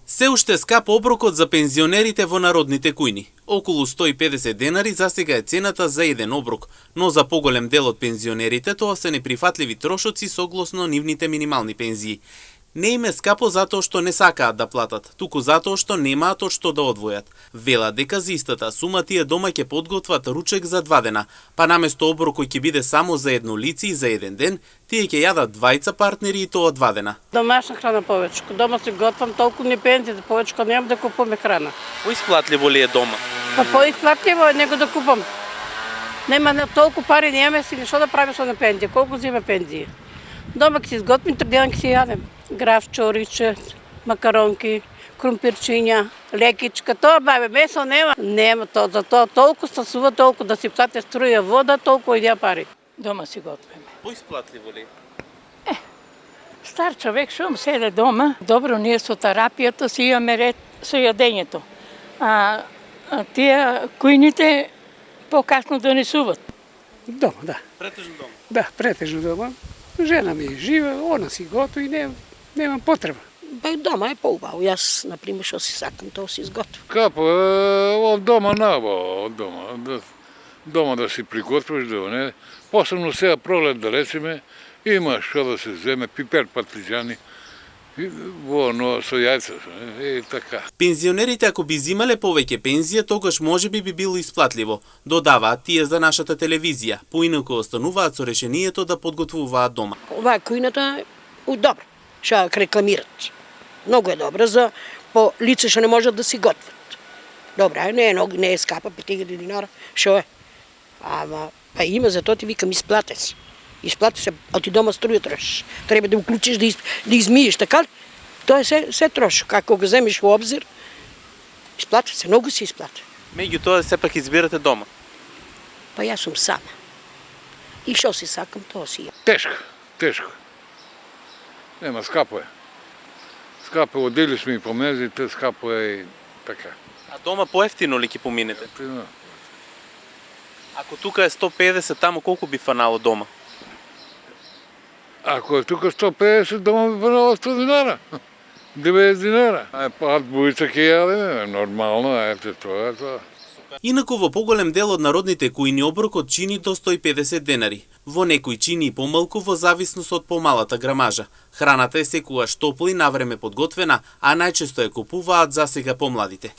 Се уште скап оброкот за пензионерите во народните кујни. Околу 150 денари засега е цената за еден оброк, но за поголем дел од пензионерите тоа се неприфатливи трошоци согласно нивните минимални пензии. Не им е скапо затоа што не сакаат да платат, туку затоа што немаат од што да одвојат. Велат дека за истата сума тие дома ќе подготват ручек за 2 дена, па наместо оброк кој ќе биде само за едно лице и за еден ден, тие ќе јадат двајца партнери и тоа 2 дена. Домашна храна повечко. Дома си готвам, толку ни пензија, повечко немам да купуваме храна. Поисплатливо ли е дома? Па поисплатливо е него да купам. Нема толку пари немаме си, што да правиш со на пензија, колку зима пензија. Дома ќе си изготвим, трден ќе си јадем. Граф, чориче, макаронки, крумпирчиња, лекичка, тоа бабе, месо нема. Нема тоа, за тоа толку стасува, толку да си плате струја, вода, толку идеа пари. Дома си готвиме. Поисплатливо ли? Стар човек шум седе дома. Добро, ние со терапијата си имаме ред со јадењето. А тие кујните покасно донесуват. Дома, да. Претежно дома? Да, претежно дома. Жена ми е жива, она си готви и немам потреба. Ба дома е поубаво. Јас, например, што си сакам, тоа си изготвам. Капо, од дома набо, од дома. Дома да си приготвиш, да не. Посебно сега пролет, да речеме, има што да се земе, пипер патлиџани, но со јајца, и така. Пензионерите ако би зимале повеќе пензија, тогаш можеби би било исплатливо, додаваат тие за нашата телевизија, поинаку остануваат со решението да подготвуваат дома. Оваа кујната е добра, што рекламират. Многу е добра за по лице што не можат да си готват. Добра, не е скапа, 5000 динара, што е. Ама, па има, затоа ти викам, исплате се. Исплати се, а ти дома струја трошиш. Треба да уклучиш, да измиеш, така ли? Тоа е се троши. Како го земиш во обзир, исплати се, многу се исплати. Меѓутоа сепак избирате дома. Па јас сум сама. И што си сакам, тоа си ја. Тешко. Нема, скапо е. Скапо е, одели сме и помезите, скапо е и така. А дома поевтино ли ќе поминете? Ако тука е 150, тамо колку би фанало дома? Ако е тука 150, дома би фанало 100 динара. 90 динара. Пат бујца ќе јадеме, нормално, ете тоа е тоа. Инаку во поголем дел од народните кујни оброкот чини до 150 денари. Во некои чини и помалку во зависност од помалата грамажа. Храната е секогаш топла и навреме подготвена, а најчесто ја купуваат засега помладите.